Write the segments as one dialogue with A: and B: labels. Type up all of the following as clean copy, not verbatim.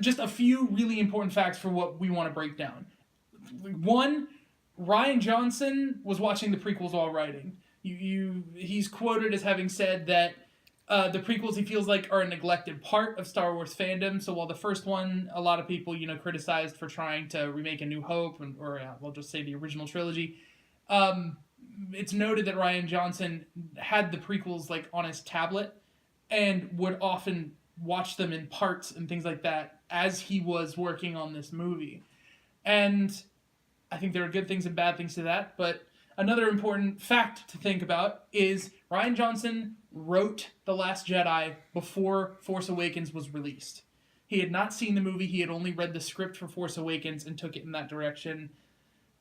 A: just a few really important facts for what we want to break down. One, Rian Johnson was watching the prequels while writing. He's quoted as having said that the prequels he feels like are a neglected part of Star Wars fandom. So while the first one, a lot of people criticized for trying to remake A New Hope, or we'll just say the original trilogy. It's noted that Rian Johnson had the prequels like on his tablet and would often watch them in parts and things like that as he was working on this movie. And I think there are good things and bad things to that, but another important fact to think about is Rian Johnson wrote The Last Jedi before Force Awakens was released. He had not seen the movie, he had only read the script for Force Awakens and took it in that direction.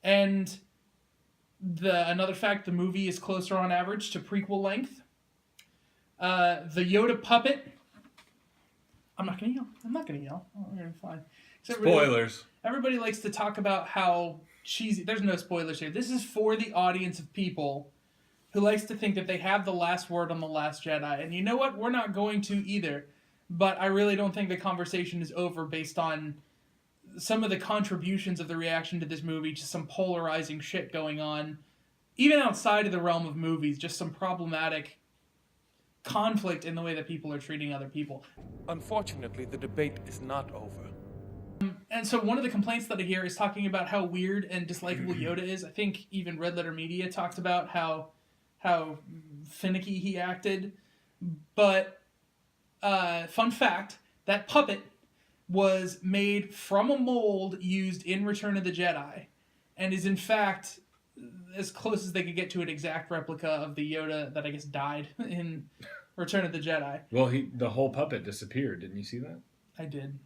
A: And another fact, the movie is closer on average to prequel length. The Yoda puppet. I'm not gonna yell. Oh, you're fine.
B: Spoilers.
A: Everybody likes to talk about how cheesy. There's no spoilers here. This is for the audience of people who likes to think that they have the last word on The Last Jedi. And you know what? We're not going to either. But I really don't think the conversation is over based on some of the contributions of the reaction to this movie to some polarizing shit going on. Even outside of the realm of movies, just some problematic conflict in the way that people are treating other people.
C: Unfortunately, the debate is not over.
A: And so one of the complaints that I hear is talking about how weird and dislikable Yoda is. I think even Red Letter Media talked about how finicky he acted. But fun fact, that puppet was made from a mold used in Return of the Jedi and is in fact as close as they could get to an exact replica of the Yoda that I guess died in Return of the Jedi.
B: Well, the whole puppet disappeared. Didn't you see that?
A: I did.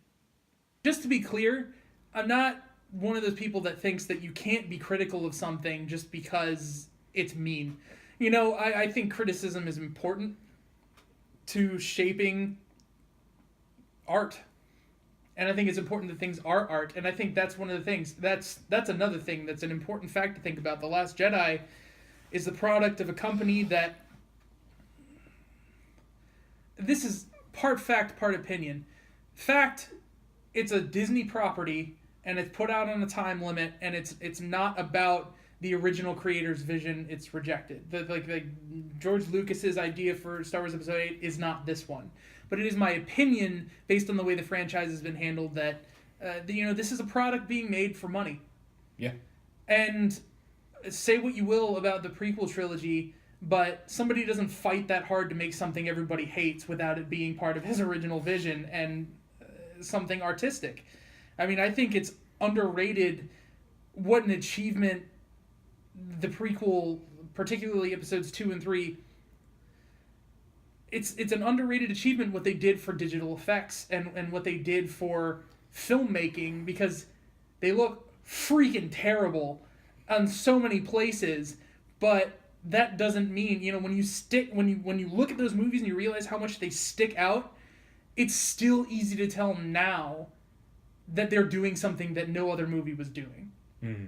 A: Just to be clear, I'm not one of those people that thinks that you can't be critical of something just because it's mean. I think criticism is important to shaping art. And I think it's important that things are art. And I think that's one of the things. That's another thing that's an important fact to think about. The Last Jedi is the product of a company that... This is part fact, part opinion. Fact, it's a Disney property, and it's put out on a time limit, and it's not about the original creator's vision. It's rejected. The George Lucas's idea for Star Wars Episode 8 is not this one. But it is my opinion, based on the way the franchise has been handled, that this is a product being made for money.
B: Yeah.
A: And say what you will about the prequel trilogy, but somebody doesn't fight that hard to make something everybody hates without it being part of his original vision and something artistic. I mean, I think it's underrated what an achievement the prequel, particularly episodes 2 and 3, it's an underrated achievement what they did for digital effects and what they did for filmmaking, because they look freaking terrible on so many places, but that doesn't mean, when you look at those movies and you realize how much they stick out, it's still easy to tell now that they're doing something that no other movie was doing.
B: Mm-hmm.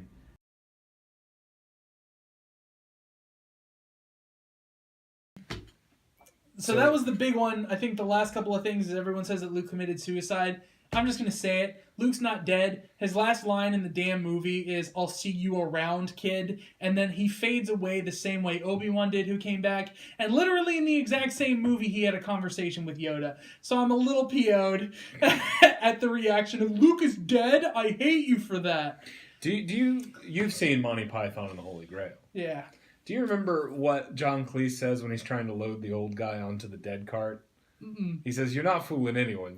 A: So that was the big one. I think the last couple of things is everyone says that Luke committed suicide. I'm just going to say it. Luke's not dead. His last line in the damn movie is, "I'll see you around, kid." And then he fades away the same way Obi-Wan did, who came back. And literally in the exact same movie, he had a conversation with Yoda. So I'm a little PO'd at the reaction of, "Luke is dead? I hate you for that."
B: You've seen Monty Python and the Holy Grail.
A: Yeah.
B: Do you remember what John Cleese says when he's trying to load the old guy onto the dead cart?
A: Mm-mm.
B: He says, "You're not fooling anyone,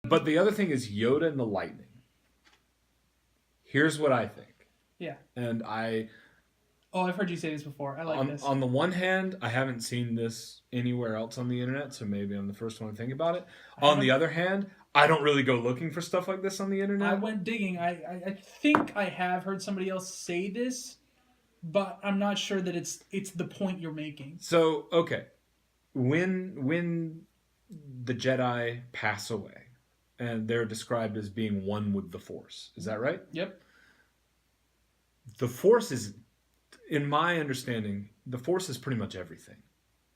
B: But the other thing is Yoda and the lightning. Here's what I think.
A: Yeah.
B: And
A: I've heard you say this before. I like this.
B: On the one hand, I haven't seen this anywhere else on the internet, so maybe I'm the first one to think about it. On the other hand, I don't really go looking for stuff like this on the internet.
A: I went digging. I think I have heard somebody else say this, but I'm not sure that it's the point you're making.
B: So, okay. When the Jedi pass away, and they're described as being one with the Force, is that right?
A: Yep.
B: The Force is, in my understanding, the Force is pretty much everything.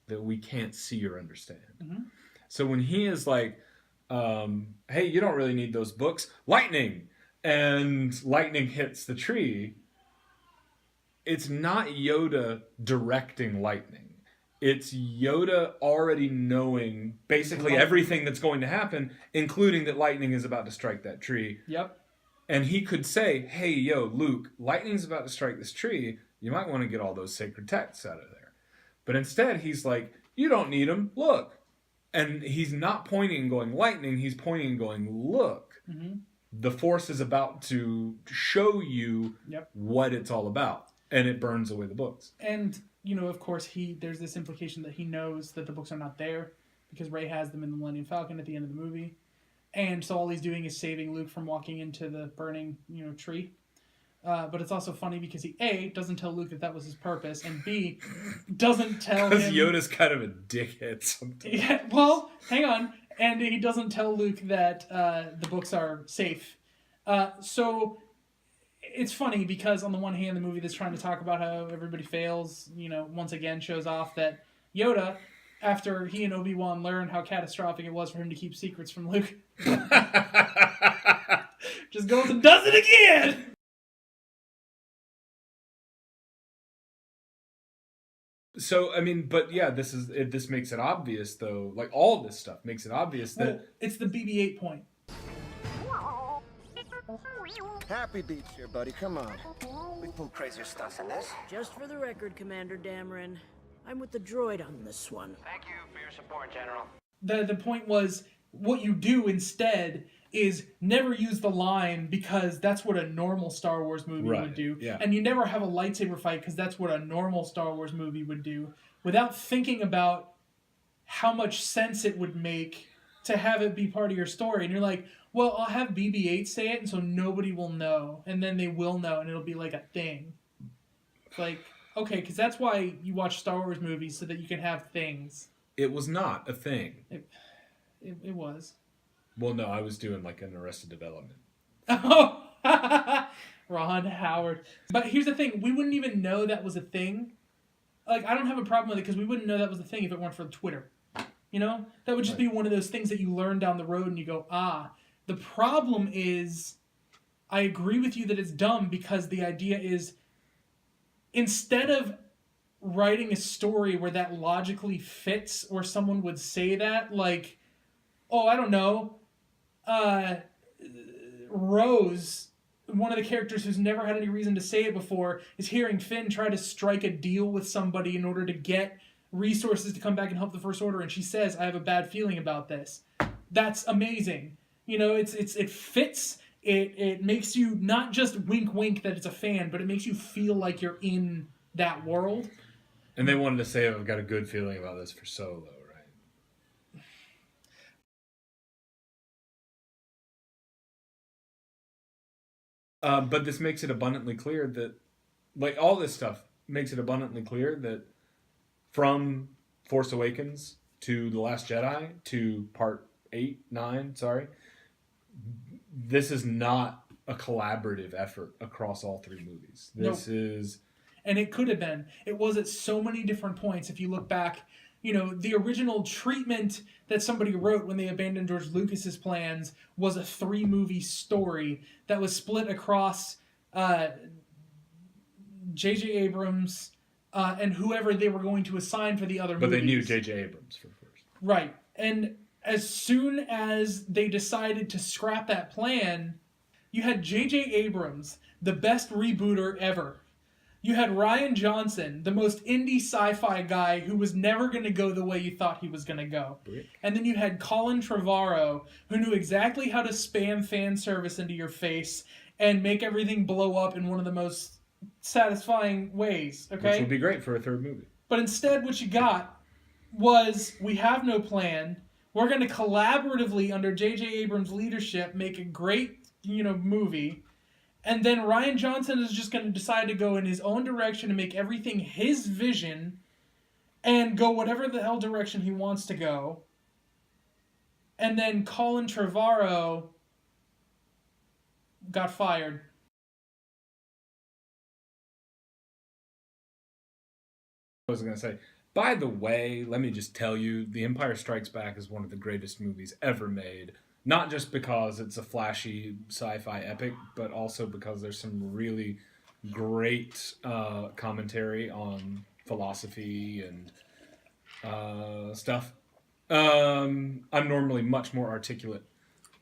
B: that we can't see or understand.
A: Mm-hmm.
B: So when he is like, hey, you don't really need those books, lightning, and lightning hits the tree, it's not Yoda directing lightning. It's Yoda already knowing basically everything that's going to happen, including that lightning is about to strike that tree.
A: Yep.
B: And he could say, hey, yo, Luke, lightning's about to strike this tree. You might want to get all those sacred texts out of there. But instead, he's like, you don't need them. Look. And he's not pointing and going lightning. He's pointing and going, look.
A: Mm-hmm.
B: The Force is about to show you what it's all about. And it burns away the books.
A: And, of course, there's this implication that he knows that the books are not there because Rey has them in the Millennium Falcon at the end of the movie. And so all he's doing is saving Luke from walking into the burning, tree. But it's also funny because he, A, doesn't tell Luke that was his purpose, and B, doesn't tell him...
B: Because Yoda's kind of a dickhead sometimes.
A: Yeah, well, hang on. And he doesn't tell Luke that the books are safe. So it's funny because on the one hand, the movie that's trying to talk about how everybody fails, once again shows off that Yoda, after he and Obi-Wan learn how catastrophic it was for him to keep secrets from Luke, just goes and does it again!
B: So, but yeah, this makes it obvious, though. Like, all this stuff makes it obvious that...
A: Well, it's the BB-8 point.
D: Happy beats here, buddy. Come on. We pulled crazier stunts than this.
E: Just for the record, Commander Dameron, I'm with the droid on this one.
D: Thank you for your support, General.
A: The point was, what you do instead is never use the line because that's what a normal Star Wars movie would do.
B: Yeah.
A: And you never have a lightsaber fight because that's what a normal Star Wars movie would do without thinking about how much sense it would make to have it be part of your story. And you're like, well, I'll have BB-8 say it and so nobody will know. And then they will know and it'll be like a thing. Like, okay, because that's why you watch Star Wars movies so that you can have things.
B: It was not a thing.
A: It was.
B: Well, no, I was doing like an Arrested Development.
A: Oh, Ron Howard. But here's the thing. We wouldn't even know that was a thing. Like, I don't have a problem with it because we wouldn't know that was a thing if it weren't for Twitter. That would just be one of those things that you learn down the road and you go, ah. The problem is, I agree with you that it's dumb because the idea is, instead of writing a story where that logically fits or someone would say that, like, oh, I don't know, Rose, one of the characters who's never had any reason to say it before, is hearing Finn try to strike a deal with somebody in order to get resources to come back and help the First Order, and she says, I have a bad feeling about this. That's amazing. It fits. It makes you not just wink wink that it's a fan, but it makes you feel like you're in that world.
B: And they wanted to say, I've got a good feeling about this for Solo, right? But this makes it abundantly clear that, like, all this stuff makes it abundantly clear that from Force Awakens to The Last Jedi to Part 9, this is not a collaborative effort across all three movies. This is...
A: And it could have been. It was at so many different points. If you look back, the original treatment that somebody wrote when they abandoned George Lucas's plans was a 3-movie story that was split across J.J. Abrams and whoever they were going to assign for the other movies.
B: But they knew J.J. Abrams for first.
A: Right. And as soon as they decided to scrap that plan, you had J.J. Abrams, the best rebooter ever. You had Rian Johnson, the most indie sci-fi guy who was never going to go the way you thought he was going to go. And then you had Colin Trevorrow, who knew exactly how to spam fan service into your face and make everything blow up in one of the most satisfying ways. Okay?
B: Which would be great for a third movie.
A: But instead what you got was, we have no plan. We're going to collaboratively, under J.J. Abrams' leadership, make a great, movie. And then Rian Johnson is just going to decide to go in his own direction and make everything his vision and go whatever the hell direction he wants to go. And then Colin Trevorrow got fired.
B: I was going to say, By the way, let me just tell you, The Empire Strikes Back is one of the greatest movies ever made. Not just because it's a flashy sci-fi epic, but also because there's some really great commentary on philosophy and stuff. I'm normally much more articulate,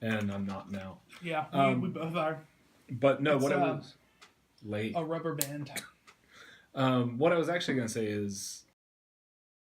B: and I'm not now.
A: Yeah, we both are.
B: But no,
A: It's,
B: what I was late.
A: A rubber band.
B: What I was actually going to say is